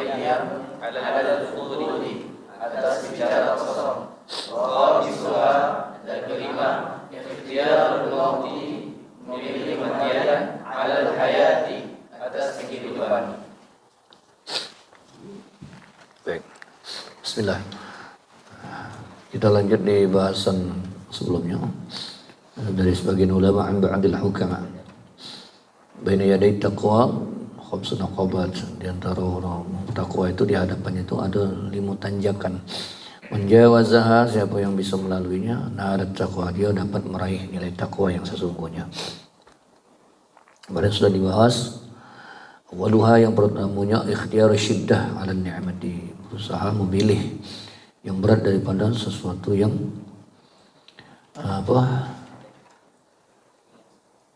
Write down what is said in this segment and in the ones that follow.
diam-diam ala al-fuduli atas bicara kosong. Rabisuha dan kelima ikhtiarul mauti memilih kematian ala al-hayati atas kehidupan. Baik. Bismillah. Kita lanjut di bahasan sebelumnya dari sebagian ulama an ba'dil hukama. Baina yaday taqwa khamsun aqabat, di antara orang takwa itu di hadapannya itu ada 5 tanjakan. Menjawazaha, siapa yang bisa melaluinya, narat taqwa, dia dapat meraih nilai takwa yang sesungguhnya. Kemarin sudah dibahas. Awaluha, yang pertamanya ikhtiar syiddah ala ni'mati, berusaha memilih yang berat daripada sesuatu yang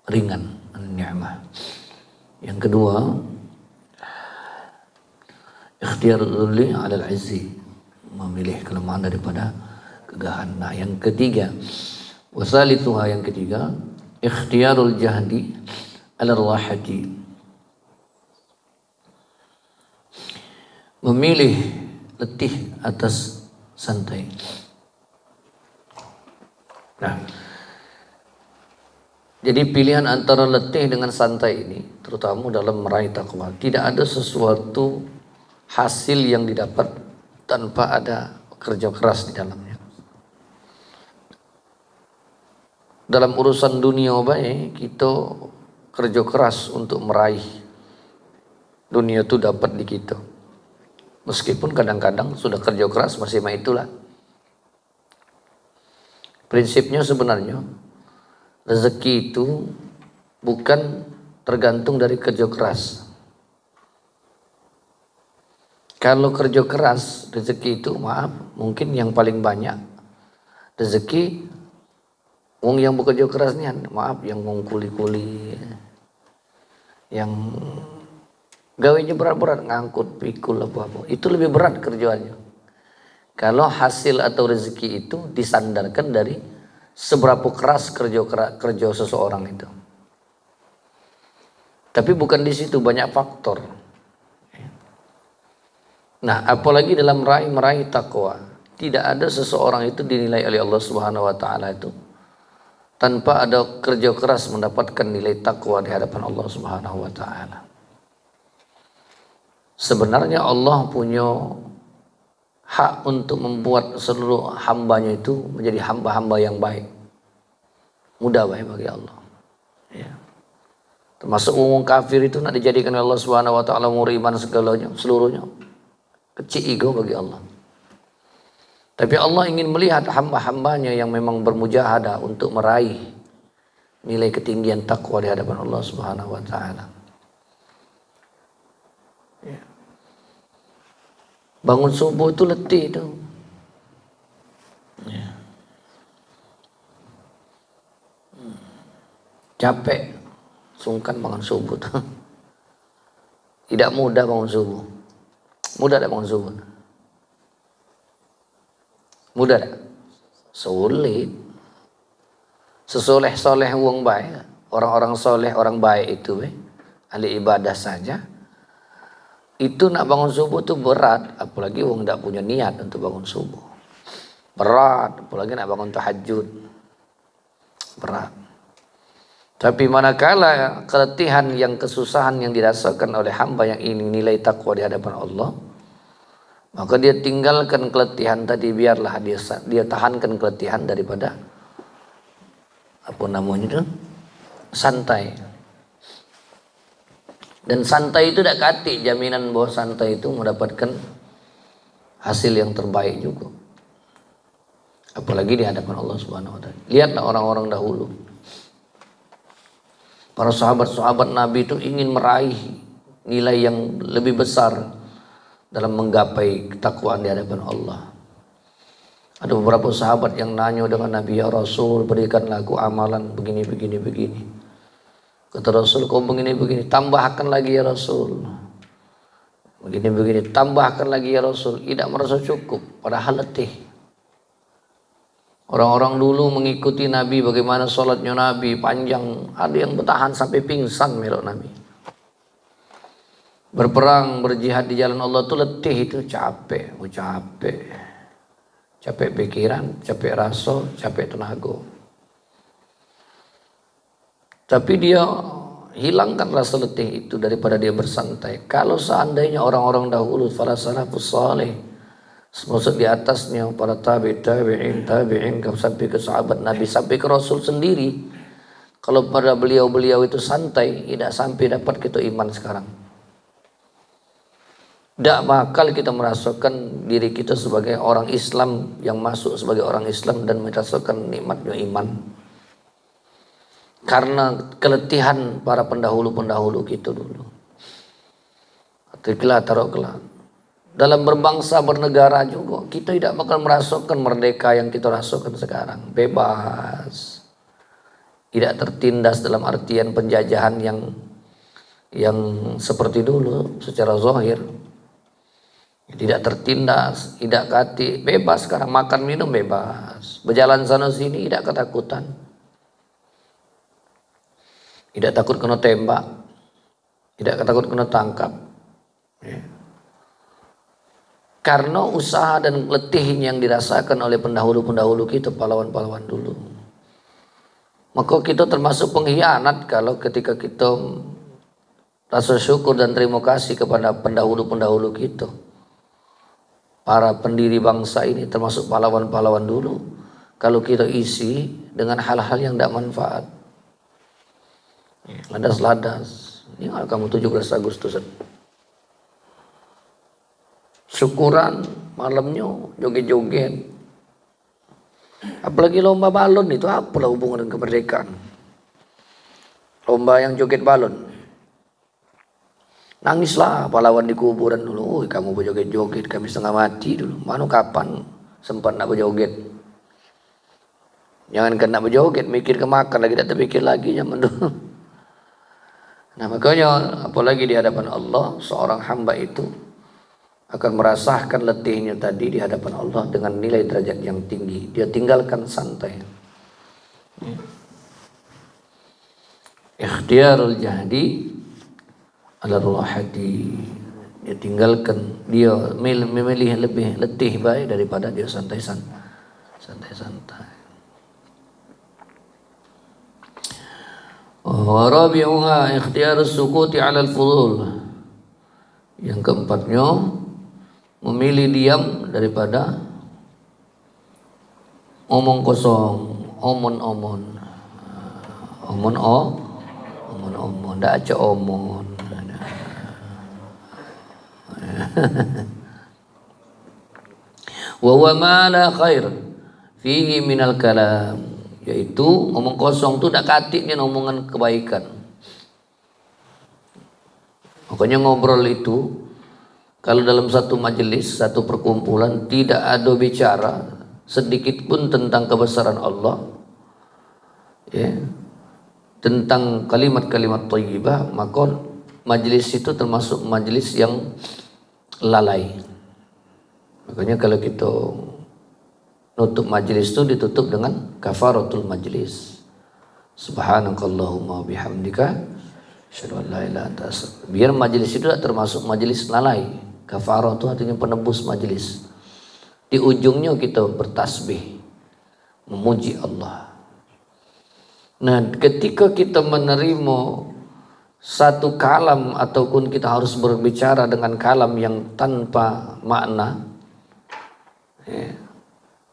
ringan, ni'mah. Yang kedua, ikhtiar dhulli ala al-izzi, memilih kelemahan daripada kegahan. Nah, yang ketiga, wasalithuha, yang ketiga, ikhtiarul jahdi ala rahati, memilih letih atas santai. Nah, jadi pilihan antara letih dengan santai ini, terutama dalam meraih takwa, tidak ada sesuatu hasil yang didapat tanpa ada kerja keras di dalamnya. Dalam urusan dunia baik, kita kerja keras untuk meraih dunia itu dapat di kita. Meskipun kadang-kadang sudah kerja keras masih itulah. Prinsipnya sebenarnya rezeki itu bukan tergantung dari kerja keras. Kalau kerja keras rezeki itu, maaf, mungkin yang paling banyak rezeki wong yang bekerja keras nih, maaf, yang wong kuli-kuli, yang gawainya berat-berat, ngangkut pikul apa-apa, itu lebih berat kerjaannya. Kalau hasil atau rezeki itu disandarkan dari seberapa keras kerja seseorang itu. Tapi bukan di situ, banyak faktor. Nah, apalagi dalam meraih takwa, tidak ada seseorang itu dinilai oleh Allah Subhanahu wa taala itu tanpa ada kerja keras mendapatkan nilai takwa di hadapan Allah Subhanahu wa taala. Sebenarnya Allah punya hak untuk membuat seluruh hambanya itu menjadi hamba-hamba yang baik, mudah baik bagi Allah. Ya. Termasuk umum kafir itu nak dijadikan oleh Allah Subhanahu wa taala muriman segalanya, seluruhnya kecil ego bagi Allah. Tapi Allah ingin melihat hamba-hambanya yang memang bermujahadah untuk meraih nilai ketinggian takwa di hadapan Allah Subhanahu wa taala. Ya. Bangun subuh itu letih itu. Ya. Capek, sungkan bangun subuh tuh. Tidak mudah bangun subuh. Mudah tak bangun subuh? Mudah tak? Sulit. Sesoleh-soleh wong baik, orang-orang soleh, orang baik itu, ahli ibadah saja, itu nak bangun subuh itu berat, apalagi wong tidak punya niat untuk bangun subuh. Berat, apalagi nak bangun tahajud. Berat. Tapi manakala keletihan yang kesusahan yang dirasakan oleh hamba yang ingin nilai takwa di hadapan Allah, maka dia tinggalkan keletihan tadi, biarlah dia tahankan keletihan daripada apa namanya itu, santai. Dan santai itu tidak kati jaminan bahwa santai itu mendapatkan hasil yang terbaik juga. Apalagi di hadapan Allah Subhanahu wa taala. Lihatlah orang-orang dahulu. Para sahabat-sahabat Nabi itu ingin meraih nilai yang lebih besar dalam menggapai ketakwaan di hadapan Allah. Ada beberapa sahabat yang nanya dengan Nabi, ya Rasul, berikanlah aku amalan begini. Kata Rasul, kau begini, tambahkan lagi ya Rasul. Begini, tambahkan lagi ya Rasul. Tidak merasa cukup, padahal letih. Orang-orang dulu mengikuti Nabi, bagaimana sholatnya Nabi panjang. Ada yang bertahan sampai pingsan melok Nabi. Berperang, berjihad di jalan Allah itu letih, itu capek, capek. Capek pikiran, capek rasa, capek tenaga. Tapi dia hilangkan rasa letih itu daripada dia bersantai. Kalau seandainya orang-orang dahulu, para salafus saleh, maksud di atasnya para tabi'in sampai ke sahabat Nabi, sampai ke Rasul sendiri, kalau pada beliau-beliau itu santai, tidak sampai dapat kita iman sekarang. Tidak bakal kita merasakan diri kita sebagai orang Islam yang masuk sebagai orang Islam dan merasakan nikmatnya iman. Karena keletihan para pendahulu-pendahulu kita dulu. Taruhlah. Dalam berbangsa bernegara juga kita tidak bakal merasakan merdeka yang kita rasakan sekarang. Bebas. Tidak tertindas dalam artian penjajahan yang seperti dulu secara zahir. Tidak tertindas, tidak kati, bebas sekarang, makan minum bebas, berjalan sana sini tidak ketakutan, tidak takut kena tembak, tidak takut kena tangkap, ya. Karena usaha dan letih yang dirasakan oleh pendahulu-pendahulu kita, pahlawan-pahlawan dulu. Maka kita termasuk pengkhianat kalau ketika kita rasa syukur dan terima kasih kepada pendahulu-pendahulu kita. Para pendiri bangsa ini termasuk pahlawan-pahlawan dulu. Kalau kita isi dengan hal-hal yang tidak manfaat. Ladas-ladas. Ini kamu 17 Agustusan. Syukuran malamnya joget-joget. Apalagi lomba balon itu apalah hubungan dengan kemerdekaan. Lomba yang joget balon. Nangislah pahlawan di kuburan dulu. Kamu berjoget-joget, kami setengah mati dulu. Mana kapan sempat nak berjoget? Jangan kena berjoget, mikir ke makan lagi, tak terpikir lagi zaman dulu. Nah makanya apalagi di hadapan Allah, seorang hamba itu akan merasakan letihnya tadi di hadapan Allah dengan nilai derajat yang tinggi. Dia tinggalkan santai. Ikhtiarul jahdi ala hati, dia tinggalkan, dia memilih lebih letih baik daripada dia santai-santai. Wa rabi'uha ikhtiyarus sukuti 'ala al-fudul. Yang keempatnya memilih diam daripada omong kosong, omon-omon, ndak aja omon. Wa huwa ma la khair fihi minal kalam, yaitu omong kosong itu tidak katiknya omongan kebaikan. Makanya ngobrol itu kalau dalam satu majelis, satu perkumpulan tidak ada bicara sedikit pun tentang kebesaran Allah, ya, tentang kalimat-kalimat thayyibah, maka majelis itu termasuk majelis yang lalai. Makanya kalau kita nutup majelis itu ditutup dengan kafaratul majelis. Subhanakallahumma bihamdika asyhadu an la ilaha illa anta astaghfiruka. Biar majelis itu tidak termasuk majelis lalai. Kafarah itu artinya penebus majelis. Di ujungnya kita bertasbih, memuji Allah. Nah, ketika kita menerima satu kalam ataupun kita harus berbicara dengan kalam yang tanpa makna, ya,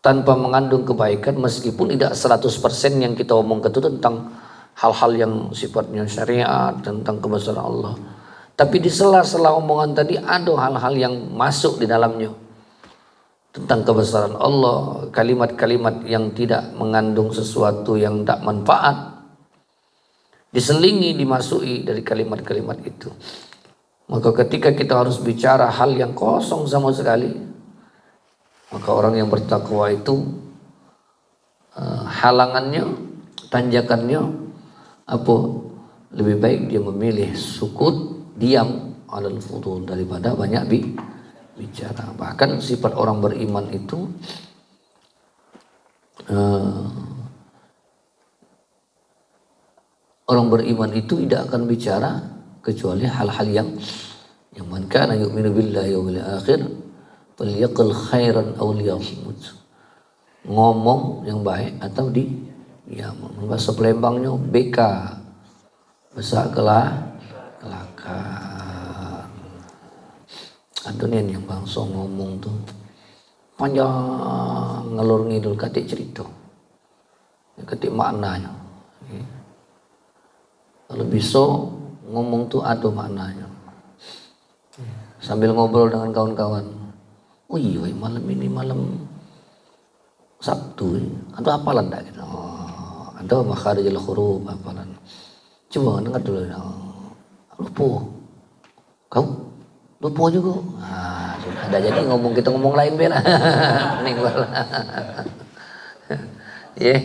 tanpa mengandung kebaikan, meskipun tidak 100% yang kita omongkan itu tentang hal-hal yang sifatnya syariat, tentang kebesaran Allah. Tapi di sela-sela omongan tadi ada hal-hal yang masuk di dalamnya tentang kebesaran Allah, kalimat-kalimat yang tidak mengandung sesuatu yang tidak manfaat, diselingi, dimasuki dari kalimat-kalimat itu. Maka ketika kita harus bicara hal yang kosong sama sekali, maka orang yang bertakwa itu halangannya, tanjakannya apa? Lebih baik dia memilih sukut, diam, alal fudul, daripada banyak bicara. Bahkan sifat orang beriman itu orang beriman itu tidak akan bicara kecuali hal-hal Yang man kana yu'minu billahi wal yawmil akhir falyaqul khairan aw liyasmut. Ngomong yang baik atau diam. Bahasa Palembangnya BK. Bahasa kelakar. Ada nih yang bangsa ngomong tuh panjang ngalur ngidul katik cerita. Katik maknanya. Kalau bisa ngomong tuh ada maknanya. Sambil ngobrol dengan kawan-kawan. Oh iya malam ini malam Sabtu. Ada apalan tak gitu. Oh, ada makharijul huruf apalan. Coba dengar dulu. Lupa. Kau lupa juga. Nah, ada jadi ngomong kita ngomong lain bela. Ya.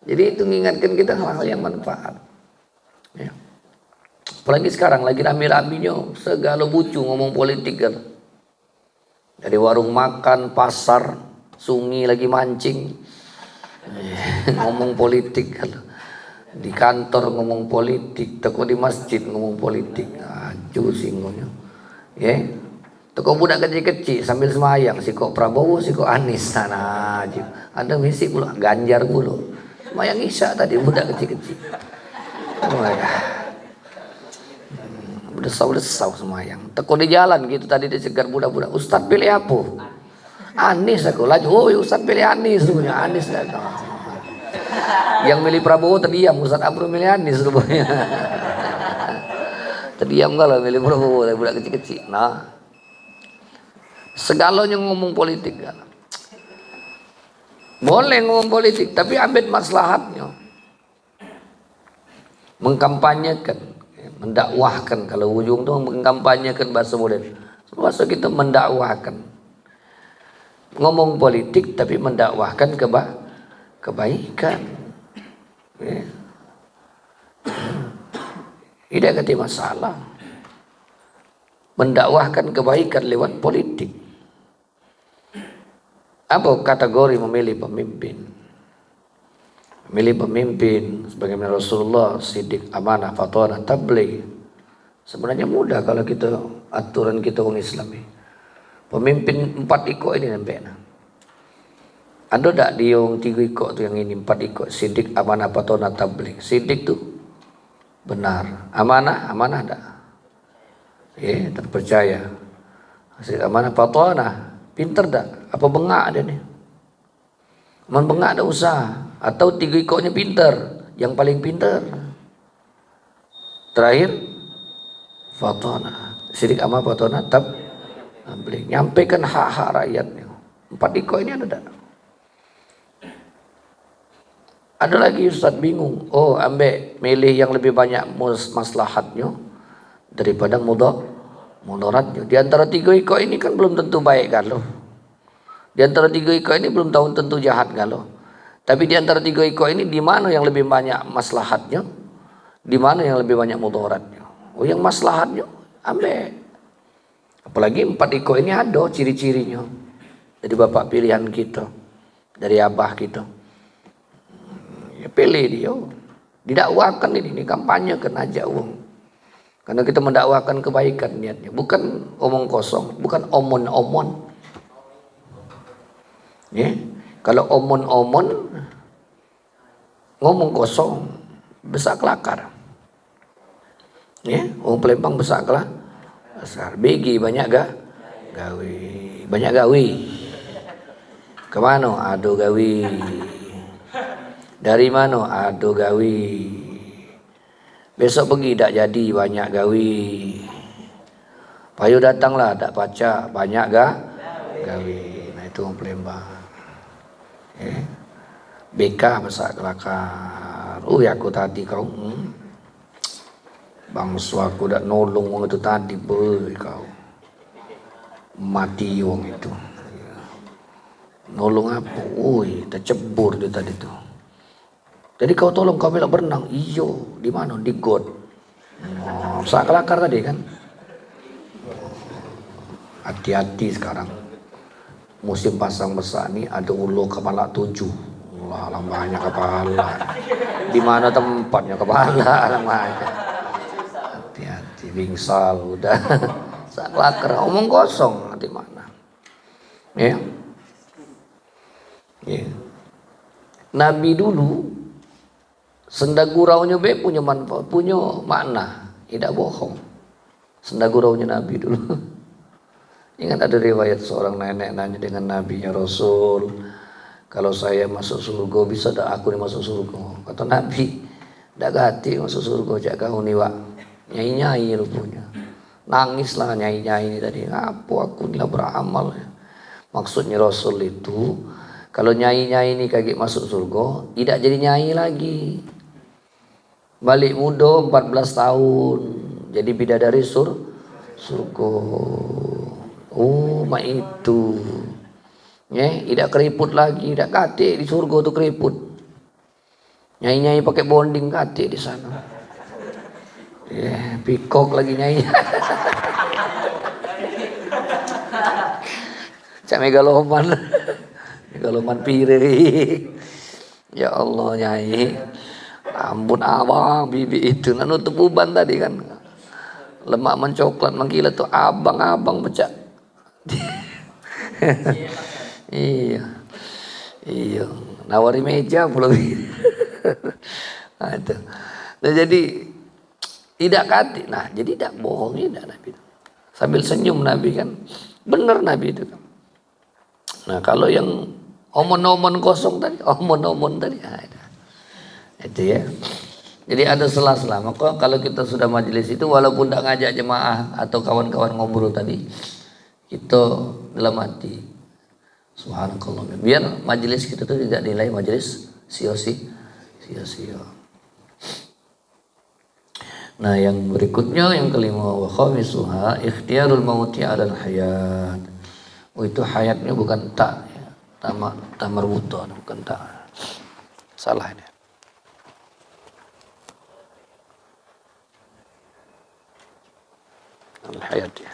Jadi itu mengingatkan kita hal-hal yang manfaat. Ya. Apalagi sekarang lagi rame-ramenya segala bucu ngomong politik kan. Dari warung makan, pasar, sungai lagi mancing. Ngomong politik kan. Di kantor ngomong politik, toko di masjid ngomong politik. Aju singgonya. Ya. Toko budak kecil-kecil sambil semayang, si kok Prabowo, si kok Anies sana aja. Ada misi pula Ganjar pula. Semayang Isya tadi budak kecil-kecil. Oh my God. Desau-desau semayang. Teko di jalan gitu tadi dicegat budak-budak. Ustaz pilih apa? Anies aku laju. Oh Ustaz pilih Anies. Anies datang. Yang milih Prabowo terdiam. Ustaz Abdul milih Anies rupanya. Terdiam kalau milih Prabowo dari budak kecil-kecil. Nah, segalanya ngomong politik kan. Boleh ngomong politik, tapi ambil maslahatnya. Mengkampanyekan, mendakwahkan. Kalau ujung itu mengkampanyekan bahasa modern. Bahasa kita mendakwahkan. Ngomong politik tapi mendakwahkan kebaikan. Ya. Tidak ada masalah. Mendakwahkan kebaikan lewat politik. Apa kategori memilih pemimpin? Memilih pemimpin sebagaimana Rasulullah, sidik, amanah, fatwa, tabligh. Sebenarnya mudah kalau kita aturan kita orang Islam. Pemimpin 4 ikut ini nampak. Ada tak di yang 3 ikut tu yang ini 4 ikut? Sidik, amanah, fatwa, tabligh. Sidik tu benar. Amanah tak? Ya, terpercaya. Sidik, amanah, fatwa, pinter tak? Apa bengak dia ni? Man bengak ada usaha. Atau 3 ikutnya pinter. Yang paling pinter. Terakhir fatona. Sidik amal fatona tabligh. Nyampaikan hak-hak rakyatnya. 4 ikut ini ada tak? Ada lagi Ustaz bingung. Oh ambil milih yang lebih banyak maslahatnya daripada mudaratnya. Di antara 3 ikut ini kan belum tentu baik kan loh. Di antara 3 ikut ini belum tahu tentu jahat kan loh. Tapi di antara 3 ikut ini di mana yang lebih banyak maslahatnya? Di mana yang lebih banyak mudaratnya? Oh yang maslahatnya ambil. Apalagi 4 ikut ini ada ciri-cirinya. Dari bapak pilihan kita, dari abah kita. Ya pilih dia. Didakwakan ini kampanye kan ajak uang. Karena kita mendakwakan kebaikan niatnya, bukan omong kosong, bukan omon-omon. Ya, kalau omon-omon ngomong kosong besar kelakar. Ya, orang Palembang besar kelakar. Begi banyak gawe. Banyak gawe. Kemana? Aduh gawe. Dari mana? Aduh gawe. Besok pergi tak jadi banyak gawe. Payu datanglah tak baca banyak gawe. Nah itu orang Palembang. BK besar kelakar. Ya aku tadi kau bangsa aku dak nolong orang itu tadi kau mati orang itu. Nolong apa? Tercebur dia tadi tu. Jadi kau tolong kau bilang berenang. Iyo, di mana? Di got. Besar kelakar tadi kan. Hati-hati sekarang. Musim pasang besar ni ada ulu kepala 7. Wah, lambanya kepala. Di mana tempatnya kepala lambanya. Hati-hati. bingsal udah saklaker omong kosong di mana. Ya. Ya. Nabi dulu senda guraunya punya manfaat, punya makna, tidak bohong. Senda guraunya Nabi dulu. Ingat ada riwayat seorang nenek nanya dengan Nabi, ya Rasul, kalau saya masuk surga bisa tak aku nih masuk surga? Kata Nabi, tak gati masuk surga cak kau nih wak. Nyai-nyai rupanya. Nangislah nyai-nyai ini tadi. Apa aku nih beramal ya. Maksudnya Rasul itu kalau nyai-nyai ini kagak masuk surga, tidak jadi nyai lagi. Balik muda 14 tahun, jadi bidadari surga. Oh, mak itu. Ya, tidak keriput lagi, tidak katik di surga tuh keriput. Nyai-nyai pakai bonding katik di sana. Ya, pikok lagi nyai. Cak megaloman. Megaloman piring. Ya Allah nyai. Ampun abang bibi itu nah, nutup uban tadi kan. Lemak mencoklat mengkilat tuh abang-abang pecah. Iya. Iya, nawari meja belum. Nah, itu. Nah, jadi tidak kati. Nah, jadi tidak bohong tidak Nabi. Sambil senyum Nabi kan. Benar Nabi itu kan. Nah, kalau yang omon-omon kosong tadi, omon-omon tadi, nah, itu ya. Jadi ada sela-sela. Maka kalau kita sudah majelis itu, walaupun tidak ngajak jemaah atau kawan-kawan ngobrol tadi, kita dalam hati, subhanallah. Biar majelis kita itu tidak nilai majelis sia-sia. Nah, yang berikutnya yang kelima, wa khamisuha ikhtiyarul mauti 'alal hayat. Oh, itu hayatnya bukan tak ya. Tamar wuto bukan tak. Salah ini. Al-hayat ya.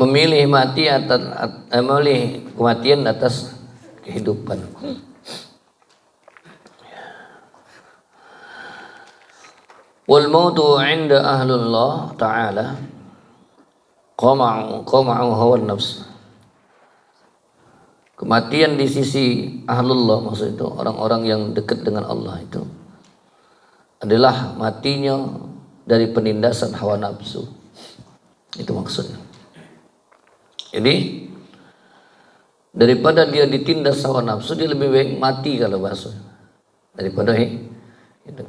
Memilih mati atas memilih kematian atas kehidupan. Wal mautu 'inda ahlullah ta'ala qama'u hawan nafs. Kematian di sisi ahlullah, maksud itu orang-orang yang dekat dengan Allah itu adalah matinya dari penindasan hawa nafsu. Itu maksudnya. Jadi daripada dia ditindas hawa nafsu, dia lebih baik mati kalau bahasa daripada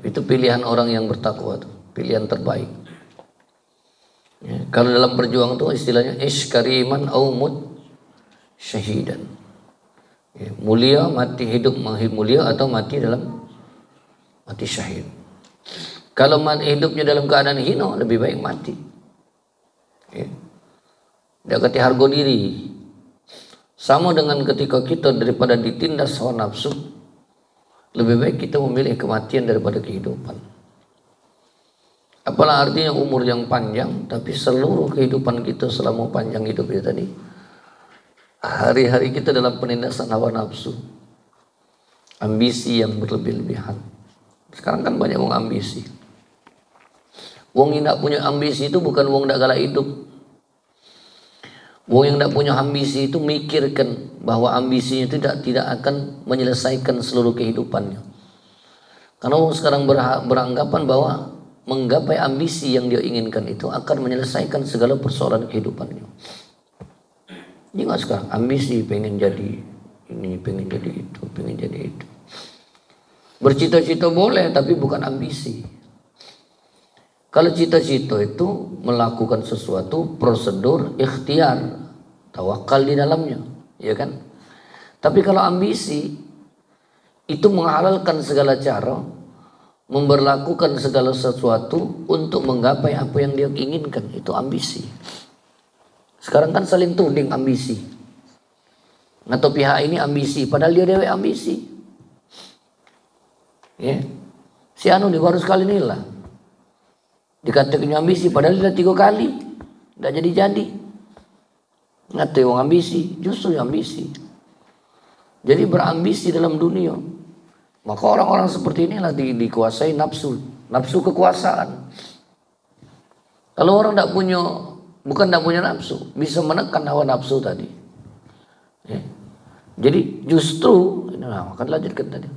itu pilihan orang yang bertakwa itu, pilihan terbaik. Ya, kalau dalam perjuangan itu istilahnya ish kariman au mut syahidan. Ya, mulia mati hidup mulia atau mati dalam mati syahid. Kalau hidupnya dalam keadaan hina, lebih baik mati. Ya. Dia kata harga diri. Sama dengan ketika kita daripada ditindas hawa nafsu, lebih baik kita memilih kematian daripada kehidupan. Apalah artinya umur yang panjang, tapi seluruh kehidupan kita selama panjang hidup itu tadi, hari-hari kita dalam penindasan hawa nafsu, ambisi yang berlebih-lebihan. Sekarang kan banyak wong ambisi. Wong yang tidak punya ambisi itu bukan wong tidak galak hidup. Wong yang tidak punya ambisi itu mikirkan bahwa ambisinya itu tidak akan menyelesaikan seluruh kehidupannya. Karena wong sekarang beranggapan bahwa menggapai ambisi yang dia inginkan itu akan menyelesaikan segala persoalan kehidupannya. Ingat sekarang ambisi pengen jadi ini, pengen jadi itu, pengen jadi itu. Bercita-cita boleh tapi bukan ambisi. Kalau cita-cita itu melakukan sesuatu prosedur ikhtiar, tawakal di dalamnya, ya kan? Tapi kalau ambisi itu menghalalkan segala cara, memberlakukan segala sesuatu untuk menggapai apa yang dia inginkan, itu ambisi. Sekarang kan saling tuding ambisi. Atau pihak ini ambisi, padahal dia dewe ambisi. Ya. Si anu baru sekali nila. Dikatakan ambisi padahal dia 3 kali. Tidak jadi-jadi. Ngatai wong ambisi, justru ambisi. Jadi berambisi dalam dunia. Maka orang-orang seperti inilah dikuasai nafsu kekuasaan. Kalau orang bukan tidak punya nafsu, bisa menekan hawa nafsu tadi. Ya. Jadi justru, akan lanjutkan tadi.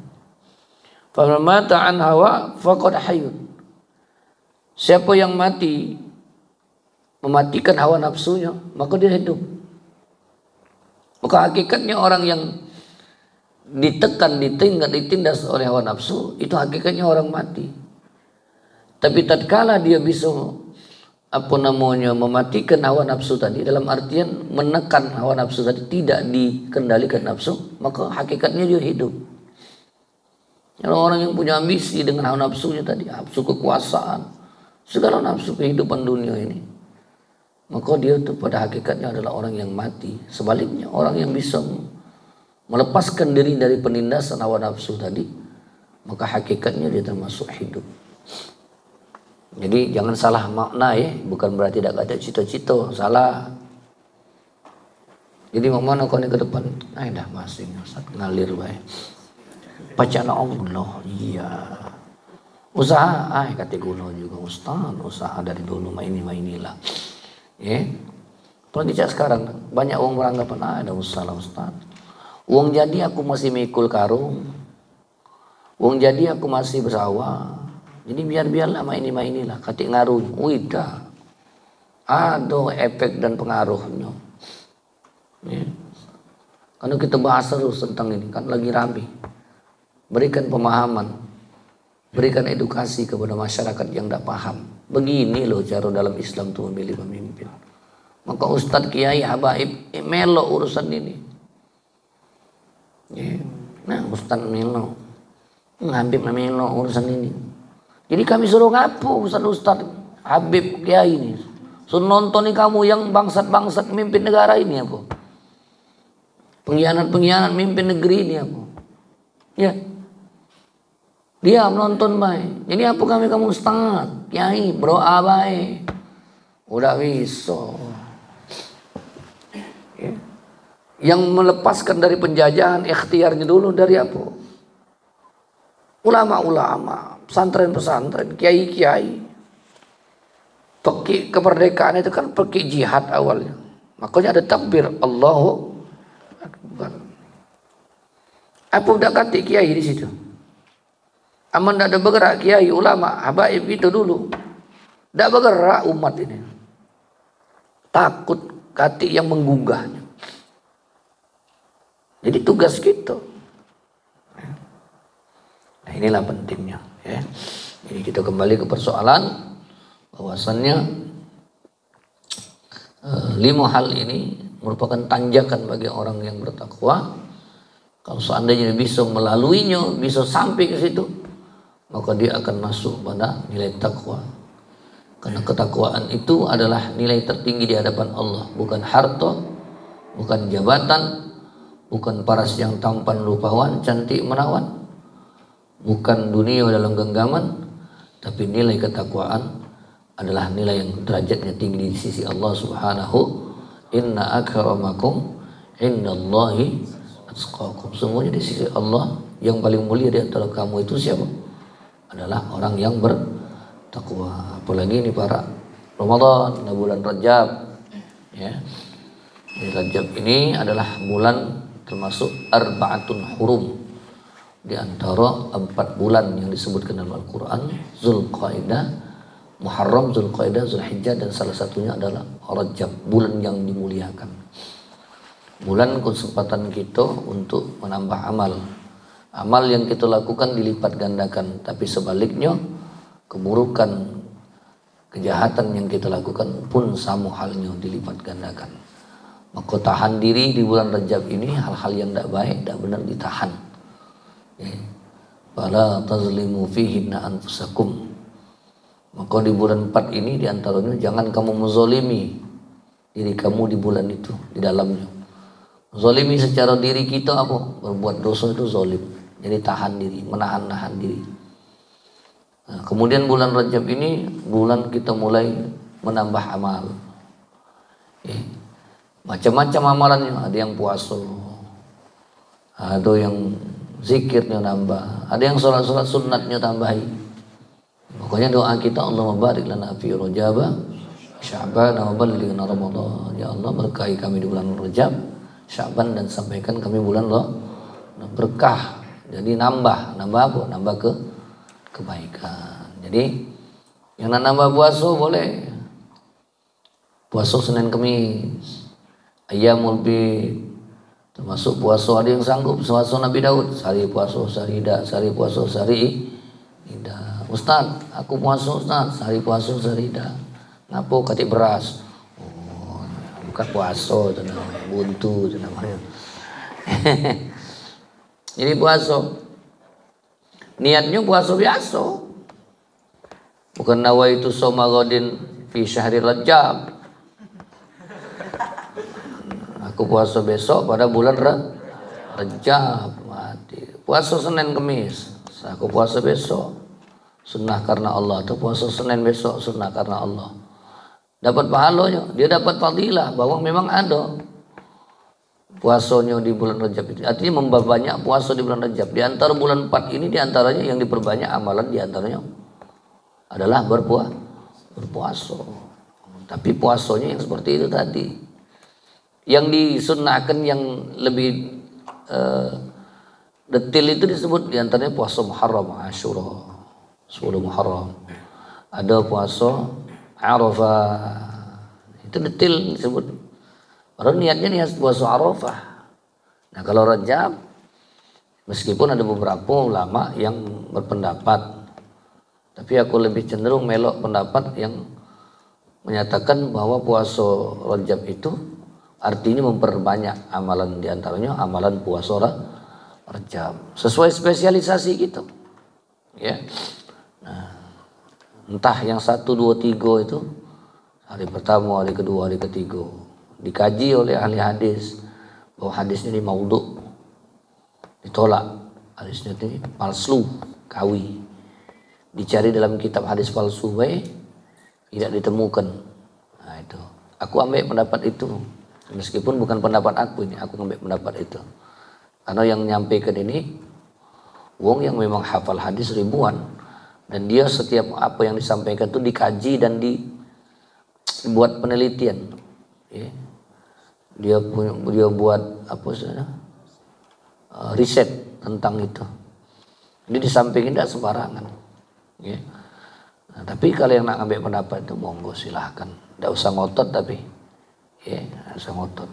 Faman mata an hawa faqad hayyun. Siapa yang mematikan hawa nafsunya, maka dia hidup. Maka hakikatnya orang yang ditekan, ditindas oleh hawa nafsu, itu hakikatnya orang mati. Tapi tatkala dia bisa mematikan hawa nafsu tadi, dalam artian menekan hawa nafsu tadi, tidak dikendalikan nafsu, maka hakikatnya dia hidup. Kalau orang yang punya ambisi dengan hawa nafsunya tadi, nafsu kekuasaan, segala nafsu kehidupan dunia ini, maka dia itu pada hakikatnya adalah orang yang mati. Sebaliknya, orang yang bisa melepaskan diri dari penindasan hawa nafsu tadi, maka hakikatnya dia termasuk hidup. Jadi jangan salah makna ya, bukan berarti tidak ada cita-cita, salah. Jadi mau mana kau ni ke depan? Dah masing Ustaz ngalir baik. Bacaan Allah, iya. Usaha, kata guna juga Ustaz, usaha dari dulu inilah. Ya. Apalagi sekarang banyak orang beranggapan ada usaha Ustaz. Uang jadi aku masih mikul karung. Uang jadi aku masih bersawah. Jadi biarlah inilah. Katik ngaruh. Wida. Ada efek dan pengaruhnya. Ya. Karena kita bahas terus tentang ini. Kan lagi rame. Berikan pemahaman. Berikan edukasi kepada masyarakat yang tidak paham. Begini loh cara dalam Islam itu memilih pemimpin. Maka Ustadz Kiai Habaib melo urusan ini. Ya. Nah Ustadz melo. Habib melo urusan ini. Jadi kami suruh ngapu Ustadz Habib Kiai ini. Suruh nonton nih kamu yang bangsat-bangsat mimpin negara ini apa? Pengkhianat mimpin negeri ini apa? Ya. Dia menonton baik. Jadi apa kamu Ustaz, Kiai, berdoa baik. Udah bisa. Ya. Yang melepaskan dari penjajahan ikhtiarnya dulu dari apa? Ulama-ulama, pesantren-pesantren, kiai-kiai. Pergi kemerdekaan itu kan pergi jihad awalnya. Makanya ada takbir Allahu Akbar. Apa udah kata kiai di situ? Aman tidak ada bergerak kiai ulama habaib itu dulu. Tidak bergerak umat ini. Takut kati yang menggugahnya. Jadi tugas kita. Nah inilah pentingnya. Ya. Jadi kita kembali ke persoalan bahwasannya 5 hal ini merupakan tanjakan bagi orang yang bertakwa. Kalau seandainya bisa melaluinya, bisa sampai ke situ, maka dia akan masuk pada nilai takwa. Karena ketakwaan itu adalah nilai tertinggi di hadapan Allah, bukan harta, bukan jabatan, bukan paras yang tampan rupawan, cantik menawan, bukan dunia dalam genggaman, tapi nilai ketakwaan adalah nilai yang derajatnya tinggi di sisi Allah Subhanahu. Inna akramakum indallahi atqakum. Semuanya di sisi Allah yang paling mulia di antara kamu itu siapa? Adalah orang yang bertakwa. Apalagi ini para Ramadan, bulan Rajab. Ya. Di Rajab ini adalah bulan termasuk arba'atun hurum. Di antara 4 bulan yang disebutkan dalam Al-Quran, Zulqaidah, Muharram, Zulqaidah, Zulhijjah, dan salah satunya adalah Rajab, bulan yang dimuliakan. Bulan kesempatan kita untuk menambah amal. Amal yang kita lakukan dilipat gandakan, tapi sebaliknya keburukan, kejahatan yang kita lakukan pun sama halnya dilipat gandakan. Maka tahan diri di bulan Rajab ini, hal-hal yang tidak baik, tidak benar ditahan. Fala tazlimu fihinna anfusakum. Maka di bulan 4 ini diantaranya jangan kamu menzalimi diri kamu di bulan itu, di dalamnya. Zalimi secara diri kita apa? Berbuat dosa itu zalim. Jadi tahan diri, menahan-nahan diri. Nah, kemudian bulan Rajab ini bulan kita mulai menambah amal. Macam-macam amalannya, ada yang puasa, ada yang zikirnya nambah, ada yang sholat-sholat sunatnya tambahi. Pokoknya doa kita, Allahumma barik lana fi Rajab, Sya'ban wa ballighna Ramadan. Ya Allah, berkahi kami di bulan Rajab, Sya'ban, dan sampaikan kami bulan berkah. Jadi nambah apa? Nambah kebaikan. Jadi yang nak nambah puasa boleh. Puasa Senin Kamis, Ayyamul Bid, termasuk puasa ada yang sanggup puasa Nabi Daud, sehari puasa sehari tidak, sehari puasa sehari tidak. Ustaz, aku puasa Ustaz, sehari puasa sehari tidak. Ngapa katik beras? Oh, bukan puasa itu namanya, buntu itu namanya. Jadi puasa niatnya puasa biasa, bukan nawaitu shoma ghadin fi syahri Rajab. Aku puasa besok pada bulan Rajab, mati. Puasa Senin Kamis, aku puasa besok sunnah karena Allah, atau puasa Senin besok sunnah karena Allah. Dapat pahalanya, dia dapat fadilah bahwa memang ada puasanya di bulan Rajab itu. Artinya memperbanyak puasa di bulan Rajab. Di antara bulan 4 ini, di antaranya yang diperbanyak amalan, di antaranya adalah berpuasa. Tapi puasanya yang seperti itu tadi. Yang disunnahkan yang lebih detail itu disebut di antaranya puasa Muharram, Asyura, 10 Muharram. Ada puasa Arafah. Itu detail disebut. Padahal niatnya niat puasa Arafah. Nah, kalau Rajab, meskipun ada beberapa ulama yang berpendapat, tapi aku lebih cenderung melok pendapat yang menyatakan bahwa puasa Rajab itu artinya memperbanyak amalan, diantaranya amalan puasa Rajab sesuai spesialisasi gitu, ya. Nah, entah yang 1, 2, 3 itu hari pertama, hari kedua, hari ketiga dikaji oleh ahli hadis bahwa hadisnya ini maudhu, ditolak, hadisnya ini palsu, kawi, dicari dalam kitab hadis palsu, tidak ditemukan. Nah, itu aku ambil pendapat itu, meskipun bukan pendapat aku ini, aku ambil pendapat itu karena yang menyampaikan ini wong yang memang hafal hadis ribuan, dan dia setiap apa yang disampaikan itu dikaji dan dibuat penelitian, ya. Dia buat apa saja riset tentang itu. Jadi disampaikan tidak sembarangan, ya. Nah, tapi kalau yang nak ambil pendapat itu monggo silahkan, tidak usah ngotot, tapi ya tidak usah ngotot.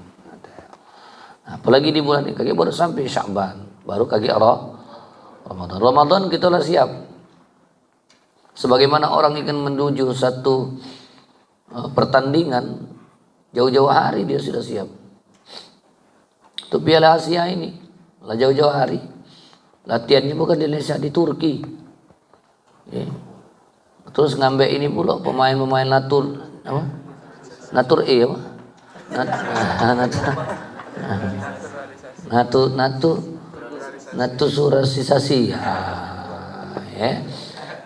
Nah, apalagi di bulan ini kaki baru sampai Sya'ban, baru kaki Ramadan. Ramadan kita lah siap. Sebagaimana orang ingin menuju satu pertandingan, jauh-jauh hari dia sudah siap. Untuk Piala Asia ini, lah jauh-jauh hari. Latihannya bukan di Indonesia, di Turki. Ya. Terus ngambil ini pula pemain-pemain Natur E apa? Naturalisasi. Ya.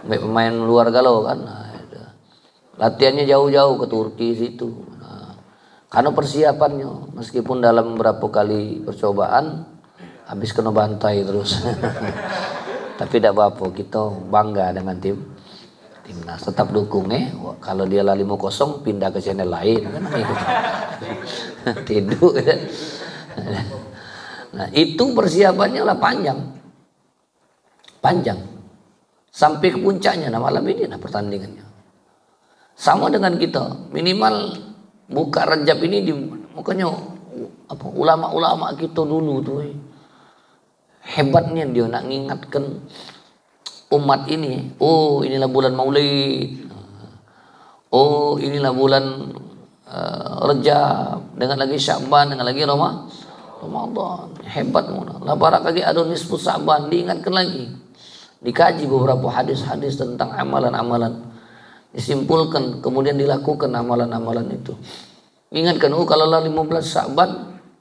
Ambil pemain luar galau kan. Latihannya jauh-jauh ke Turki situ. Karena persiapannya, meskipun dalam beberapa kali percobaan habis kena bantai terus. Tapi tidak apa-apa, kita bangga dengan timnas, tetap dukung kalau dia lah 5-0 pindah ke channel lain kan gitu. Tidur. Nah, itu persiapannya lah panjang sampai ke puncaknya. Nah, malam ini pertandingannya sama dengan kita, minimal buka Rajab ini makanya apa ulama-ulama kita dulu tuh hebatnya dia nak ngingatkan umat ini, oh inilah bulan Maulid, oh inilah bulan Rajab, dengan lagi Sya'ban, dengan lagi Ramadan. Hebat mana lah, para kaki ada nisfu Sya'ban, diingatkan lagi, dikaji beberapa hadis-hadis tentang amalan-amalan, disimpulkan, kemudian dilakukan amalan-amalan itu. Ingatkan, oh kalau lah 15 Sya'ban,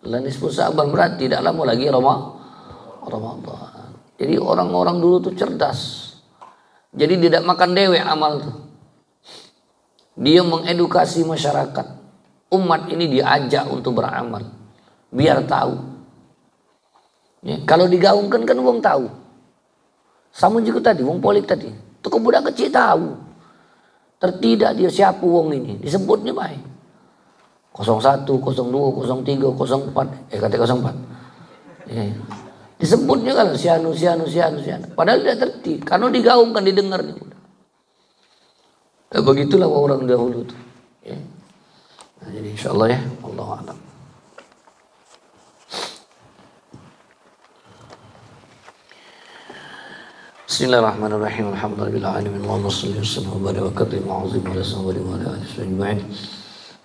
lah nisfu Sya'ban, berarti tidak lama lagi Ramadan. Jadi orang-orang dulu tuh cerdas. Jadi tidak makan dewek amal tuh. Dia mengedukasi masyarakat. Umat ini diajak untuk beramal. Biar tahu. Ya, kalau digaungkan kan wong tahu. Sama juga tadi, wong politik tadi. Itu budak kecil tahu. Tertidak dia siapa wong ini. Disebutnya baik. 01, 02, 03, 04. Kata 04. Ya. Disebutnya kan sianu. Padahal dia tertib. Karena digaungkan, didengarnya. Begitulah orang dahulu tuh. Ya. Nah, jadi insyaallah ya. Wallahu a'lam. Bismillahirrahmanirrahim. Alhamdulillahirabbil alamin. Allahumma shalli wa sallim wa barik wa karrim wa azim ala sayyidina wa ala alihi ajma'in.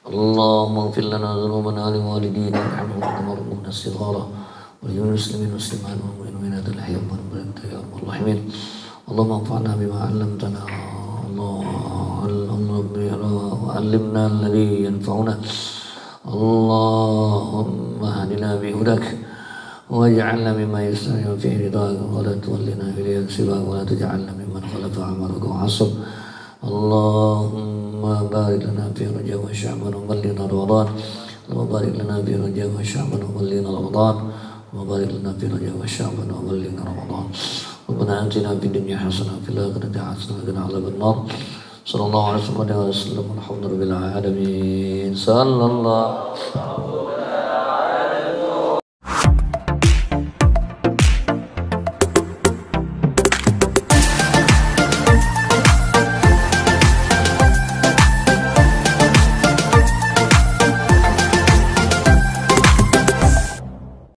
Allahumma ighfir lana dhunubana wa liwalidina warhamhum kama rabbuna shighara wa lil muslimin muslimat wal mu'minat al ahya wal amwat ya rabbal alamin. Allahumma anfa'na bima 'allamtana. وعلمنا الذي ينفعنا اللهم اهدنا بهداك واجعلنا مما يستمع في رضاك ولا تولنا إليك سواك ولا تجعلنا ممن خلف عملك وعصر اللهم بارك لنا في رجب وشعبان وبلغنا رمضان اللهم بارك لنا في رجب وشعبان وبلغنا رمضان وبارك لنا في رجب وشعبان وبلغنا رمضان ربنا آتنا في الدنيا حسنة وفي الآخرة حسنة وقنا عذاب النار صلى الله عليه وسلم الحمد لله رب العالمين صلى الله